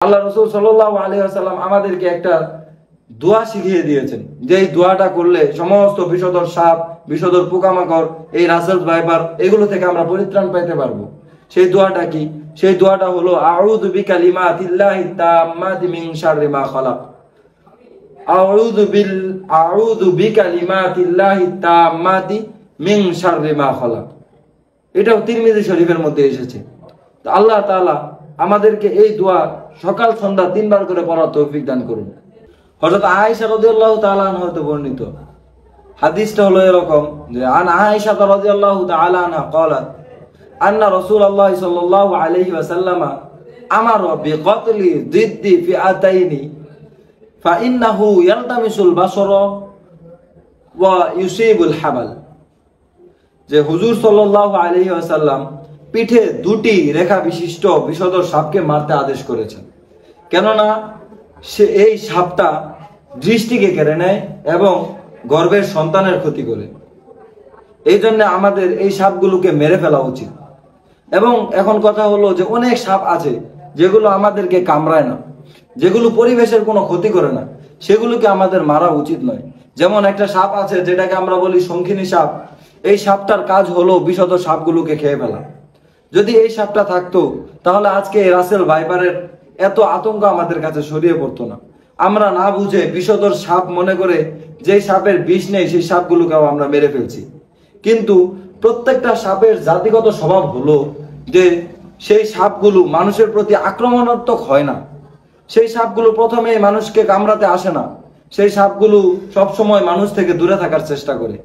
আল্লাহ রাসূল সাল্লাল্লাহু আলাইহি ওয়াসাল্লাম আমাদেরকে একটা দোয়া শিখিয়ে দিয়েছেন, যে এই দোয়াটা করলে সমস্ত বিষধর সাপ, বিষধর পোকামাকড়, এই রাসেল ভাইপার এগুলো থেকে আমরা পরিত্রাণ পেতে পারবো। সেই দোয়াটা কি? সেই দোয়াটা হলো আউযু বিকালিমাতিল্লাহি তাম্মাতি মিন শাররি মা খালাক। আউযু বিকালিমাতিল্লাহি তাম্মাতি মিন শাররি মা খালাক। এটাও তিরমিজি শরীফের মধ্যে এসেছে। তো আল্লাহ তাআলা আমাদেরকে এই দোয়া সকাল সন্ধ্যা 3 বার করে পড়ার তৌফিক দান করুন। হযরত আয়েশা রাদিয়াল্লাহু তাআলা আনহা হতে বর্ণিত হাদিসটা হলো এরকম যে আন আয়েশা রাদিয়াল্লাহু তাআলা আনহা قالت আন্না রাসূলুল্লাহ সাল্লাল্লাহু আলাইহি ওয়াসাল্লাম আমারা বিকতলি জিদ্দি ফিআতাইনি ফাইন্নাহু ইয়ালতামিসুল বাসরা ওয়া ইউসিবুল হাবাল। যে হুজুর সাল্লাল্লাহু আলাইহি ওয়াসাল্লাম পিঠে 2টি রেখা বিশিষ্ট বিষধর সাপকে মারতে আদেশ করেছেন, কেননা এই সাপটা দৃষ্টিকে কেড়ে নেয় এবং গর্ভের সন্তানের ক্ষতি করে। এই জন্য আমাদের এই সাপগুলোকে মেরে ফেলা উচিত। এবং এখন কথা হলো যে অনেক সাপ আছে যেগুলো আমাদেরকে কামড়ায় না, যেগুলো পরিবেশের কোনো ক্ষতি করে না, সেগুলোকে আমাদের মারা উচিত নয়। যেমন একটা সাপ আছে যেটাকে আমরা বলি শঙ্খিনী সাপ। এই সাপটার কাজ হলো বিষধর সাপগুলোকে খেয়ে ফেলা। যদি এই সাপটা থাকতো তাহলে আজকে এই রাসেল ভাইপারের এত আতঙ্ক আমাদের কাছে ছড়িয়ে পড়তো না। আমরা না বুঝে বিষধর সাপ মনে করে যে সাপের বিষ নেই সেই সাপগুলোকেও আমরা মেরে ফেলছি। কিন্তু প্রত্যেকটা সাপের জাতিগত স্বভাব হলো যে সেই সাপগুলো মানুষের প্রতি আক্রমণাত্মক হয় না। সেই সাপগুলো প্রথমে মানুষকে কামড়াতে আসে না। সেই সাপগুলো সবসময় মানুষ থেকে দূরে থাকার চেষ্টা করে।